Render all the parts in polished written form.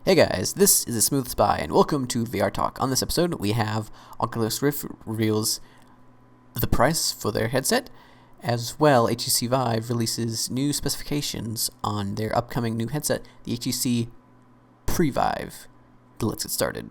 Hey guys, this is TheSmooth Spy, and welcome to VR Talk. On this episode, we have Oculus Rift reveals the price for their headset, as well HTC Vive releases new specifications on their upcoming new headset, the HTC Vive. Let's get started.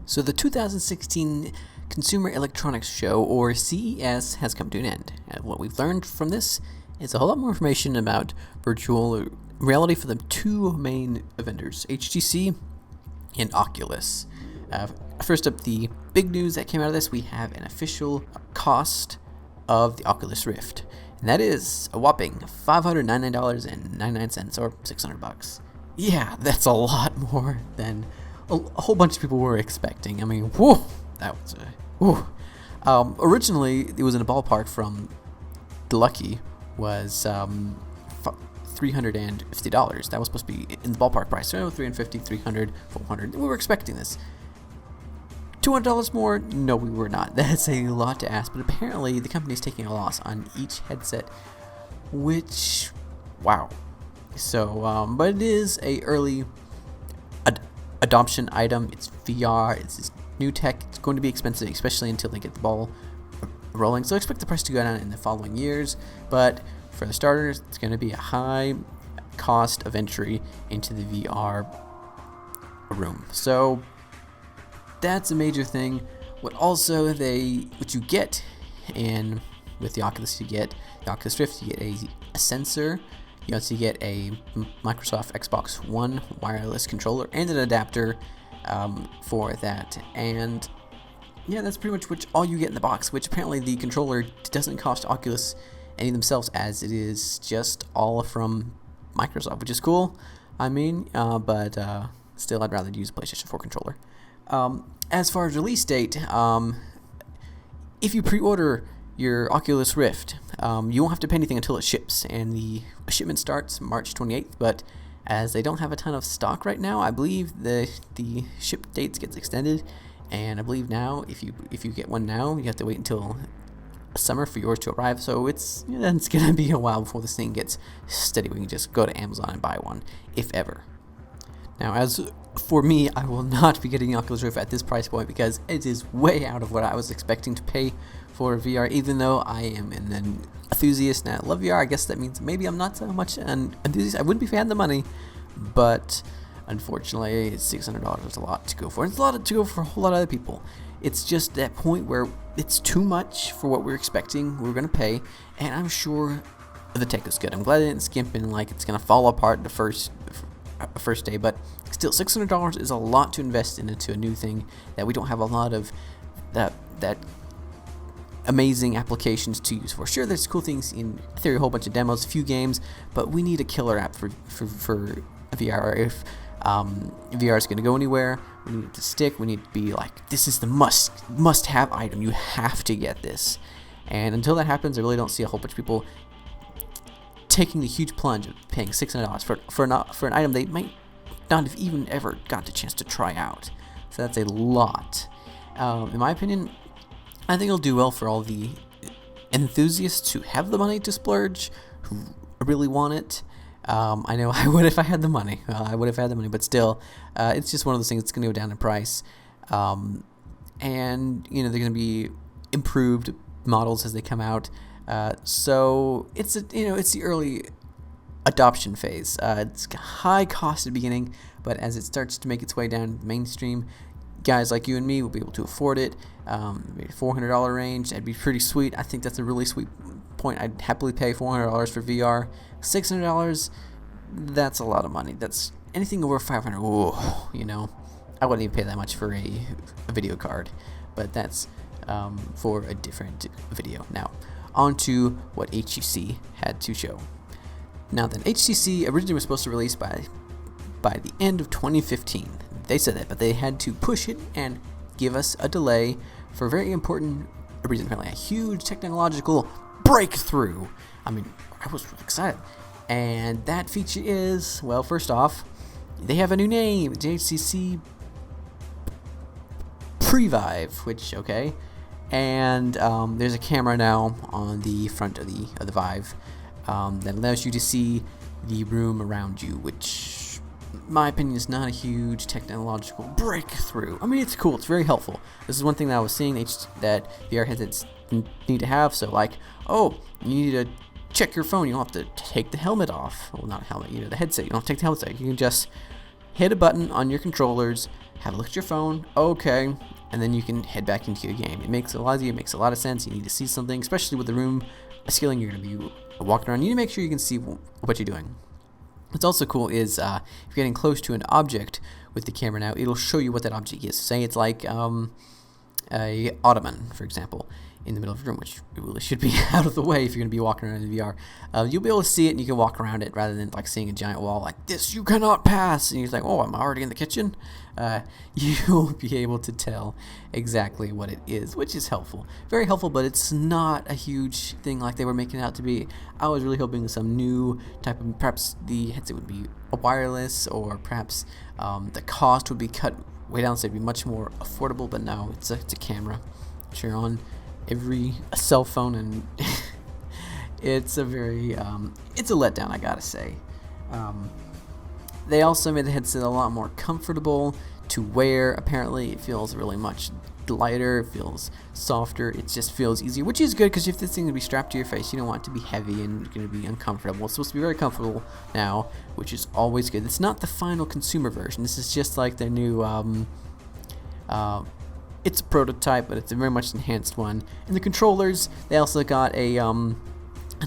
So the 2016 Consumer Electronics Show, or CES, has come to an end. And what we've learned from this is a whole lot more information about virtual reality for the two main vendors, HTC and Oculus. First up, the big news that came out of this, we have an official cost of the Oculus Rift, and that is a whopping $599.99, or $600. Yeah, that's a lot more than a whole bunch of people were expecting. I mean, whoa, that was whoa. Originally, it was in a ballpark from the Lucky was $350. That was supposed to be in the ballpark price. So $350, $300, $400. We were expecting this. $200 more? No, we were not. That's a lot to ask. But apparently, the company is taking a loss on each headset, which, wow. So, but it is a early adoption item. It's VR. It's this new tech. It's going to be expensive, especially until they get the ball rolling. So expect the price to go down in the following years. But for the starters, it's going to be a high cost of entry into the VR room. So that's a major thing. What you get, and with the Oculus, you get the Oculus Rift, you get a sensor. You also get a Microsoft Xbox One wireless controller and an adapter for that. And yeah, that's pretty much all you get in the box, which apparently the controller doesn't cost Oculus any themselves, as it is just all from Microsoft, which is cool. I mean, but still, I'd rather use a PlayStation 4 controller. As far as release date, if you pre-order your Oculus Rift, you won't have to pay anything until it ships, and the shipment starts March 28th, but as they don't have a ton of stock right now, I believe the ship dates gets extended, and I believe now, if you get one now, you have to wait until summer for yours to arrive, so it's gonna be a while before this thing gets steady. We can just go to Amazon and buy one, if ever. Now, as for me, I will not be getting the Oculus Rift at this price point because it is way out of what I was expecting to pay for VR. Even though I am an enthusiast and I love VR, I guess that means maybe I'm not so much an enthusiast. I wouldn't be fan of the money, but unfortunately, $600 is a lot to go for. It's a lot to go for a whole lot of other people. It's just that point where it's too much for what we're expecting we're going to pay, and I'm sure the tech is good. I'm glad it didn't skimp in like it's going to fall apart the first day, but still, $600 is a lot to invest into a new thing that we don't have a lot of that amazing applications to use for. Sure, there's cool things in theory, a whole bunch of demos, a few games, but we need a killer app for VR. If VR is going to go anywhere, we need it to stick. We need to be like, this is the must-have item. You have to get this. And until that happens, I really don't see a whole bunch of people taking the huge plunge of paying $600 for an item they might not have even ever got the chance to try out. So that's a lot. In my opinion, I think it'll do well for all the enthusiasts who have the money to splurge, who really want it. I know I would if I had the money. But still, it's just one of those things that's going to go down in price. And they're going to be improved models as they come out. So it's the early adoption phase. It's high cost at the beginning, but as it starts to make its way down mainstream, guys like you and me will be able to afford it. Maybe $400 range. That'd be pretty sweet. I think that's a really sweet point. I'd happily pay $400 for VR. $600, that's a lot of money. That's anything over $500. Whoa, I wouldn't even pay that much for a video card, but that's for a different video. Now, on to what HTC had to show. Now then, HTC originally was supposed to release by the end of 2015. They said that, but they had to push it and give us a delay for a very important reason. Apparently, a huge technological breakthrough. I mean, I was really excited. And that feature is, well, first off, they have a new name. It's HTC Vive, which, okay. And there's a camera now on the front of the Vive that allows you to see the room around you, which, in my opinion, is not a huge technological breakthrough. I mean, it's cool. It's very helpful. This is one thing that I was seeing that VR headsets need to have. So, like, oh, you need to check your phone. You don't have to take the helmet off. Well, not a helmet, the headset. You don't have to take the helmet off. You can just hit a button on your controllers, have a look at your phone, okay, and then you can head back into your game. It makes it a lot easier. It makes a lot of sense. You need to see something, especially with the room scaling. You're going to be walking around. You need to make sure you can see what you're doing. What's also cool is if you're getting close to an object with the camera now, it'll show you what that object is. Say it's like a ottoman, for example, in the middle of the room, which it really should be out of the way if you're going to be walking around in VR. You'll be able to see it and you can walk around it rather than like seeing a giant wall like this you cannot pass, and you're like, oh, I'm already in the kitchen. You'll be able to tell exactly what it is, which is helpful, very helpful, but it's not a huge thing like they were making it out to be. I was really hoping some new type of, perhaps the headset would be a wireless, or perhaps the cost would be cut way down so it'd be much more affordable, but no, it's a camera which you're on every cell phone, and it's a very it's a letdown, I gotta say. They also made the headset a lot more comfortable to wear. Apparently it feels really much lighter, it feels softer, it just feels easier, which is good, because if this thing to be strapped to your face, you don't want it to be heavy and going to be uncomfortable. It's supposed to be very comfortable now, which is always good. It's not the final consumer version. This is just like their new it's a prototype, but it's a very much enhanced one. And the controllers, they also got an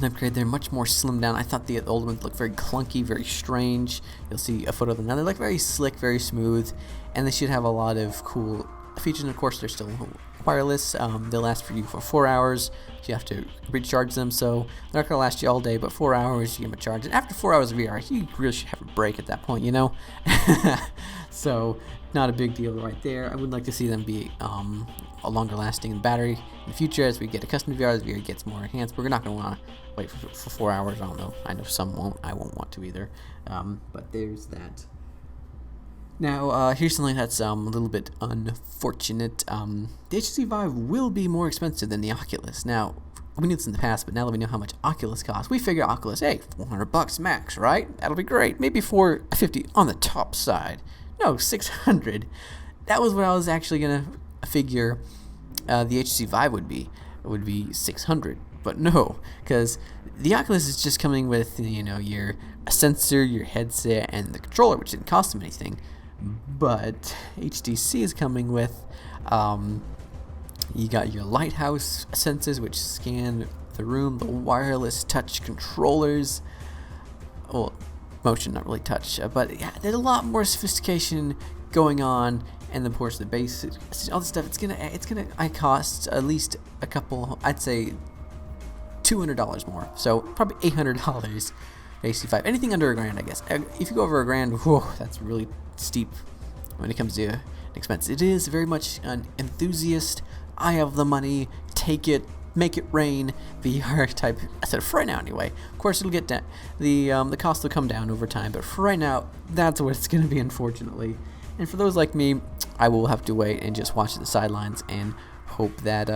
upgrade. They're much more slimmed down. I thought the old ones looked very clunky, very strange. You'll see a photo of them now. They're like very slick, very smooth, and they should have a lot of cool features. And of course, they're still wireless. They'll last for you for 4 hours. You have to recharge them, so they're not gonna last you all day, but 4 hours you give them a charge. And after 4 hours of VR, you really should have a break at that point, So not a big deal right there. I would like to see them be a longer lasting battery in the future as we get accustomed to VR. As VR gets more enhanced, we're not going to want to wait for 4 hours. I don't know. I know some won't. I won't want to either. But there's that. Now, here's something that's a little bit unfortunate. The HTC Vive will be more expensive than the Oculus. Now, we knew this in the past, but now that we know how much Oculus costs, we figure Oculus, hey, $400 max, right? That'll be great. Maybe $450 on the top side. No, $600. That was what I was actually gonna figure the HTC Vive would be. It would be $600, but no, because the Oculus is just coming with your sensor, your headset, and the controller, which didn't cost them anything. But HTC is coming with you got your lighthouse sensors, which scan the room, the wireless touch controllers. Well, motion, not really touch, but yeah, there's a lot more sophistication going on, and of course the base, all this stuff. It's gonna cost at least a couple. I'd say $200 more, so probably $800. HTC Vive, anything under $1,000, I guess. If you go over $1,000, whoa, that's really steep when it comes to expense. It is very much an enthusiast, I have the money, take it, make it rain VR type. I said for right now anyway. Of course it'll get down. The cost will come down over time, but for right now, that's what it's going to be, unfortunately. And for those like me, I will have to wait and just watch the sidelines and hope that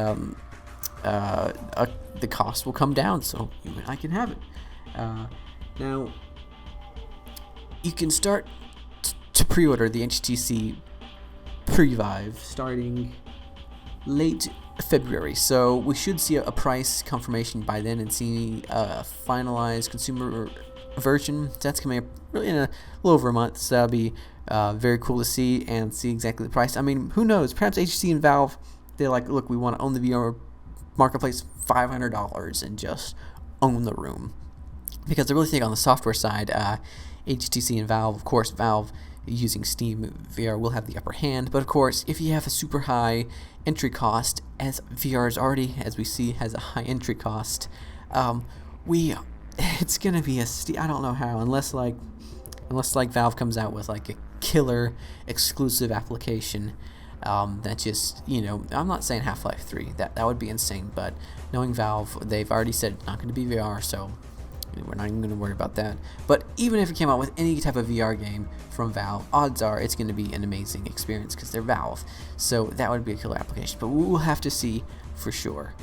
the cost will come down so I can have it. Now, you can start to pre-order the HTC Vive starting late February, so we should see a price confirmation by then and see a finalized consumer version. That's coming up really in a little over a month, so that'll be very cool to see and see exactly the price. I mean, who knows? Perhaps HTC and Valve, they're like, look, we want to own the VR marketplace, $500 and just own the room. Because I really think on the software side, HTC and Valve, of course, Valve using Steam VR will have the upper hand. But of course, if you have a super high entry cost, as VR is already, as we see, has a high entry cost, it's gonna be I don't know how, unless like Valve comes out with like a killer exclusive application. That just, I'm not saying Half-Life 3, that would be insane, but knowing Valve, they've already said it's not going to be VR, so we're not even going to worry about that. But even if it came out with any type of VR game from Valve, odds are it's going to be an amazing experience because they're Valve, so that would be a killer application, but we'll have to see for sure.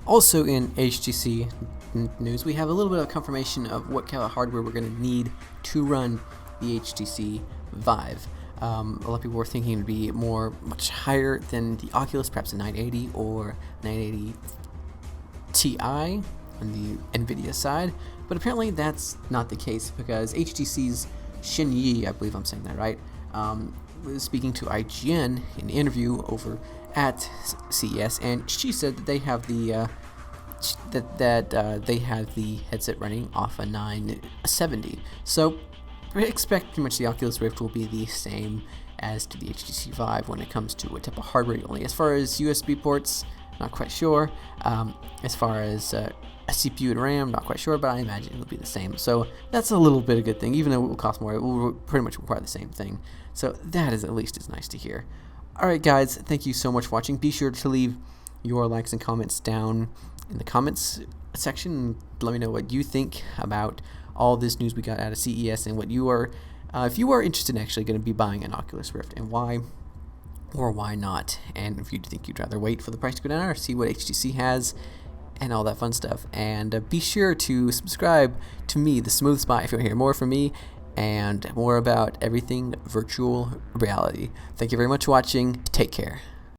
Also in HTC news, we have a little bit of confirmation of what kind of hardware we're going to need to run the HTC Vive. A lot of people were thinking it would be much higher than the Oculus, perhaps a 980 or 980 Ti on the NVIDIA side, but apparently that's not the case because HTC's Xin Yi, I believe I'm saying that right, was speaking to IGN in an interview over at CES, and she said that they have the they have the headset running off a 970. So we expect pretty much the Oculus Rift will be the same as to the HTC Vive when it comes to a type of hardware only. As far as USB ports, not quite sure. As far as a CPU and RAM, not quite sure, but I imagine it'll be the same. So that's a little bit of a good thing. Even though it will cost more, it will pretty much require the same thing. So that is at least is nice to hear. Alright guys, thank you so much for watching. Be sure to leave your likes and comments down in the comments section. Let me know what you think about all this news we got out of CES and what you are, if you are interested in actually going to be buying an Oculus Rift and why or why not, and if you think you'd rather wait for the price to go down or see what HTC has and all that fun stuff. And be sure to subscribe to me, TheSmooth Spy, if you want to hear more from me and more about everything virtual reality. Thank you very much for watching. Take care.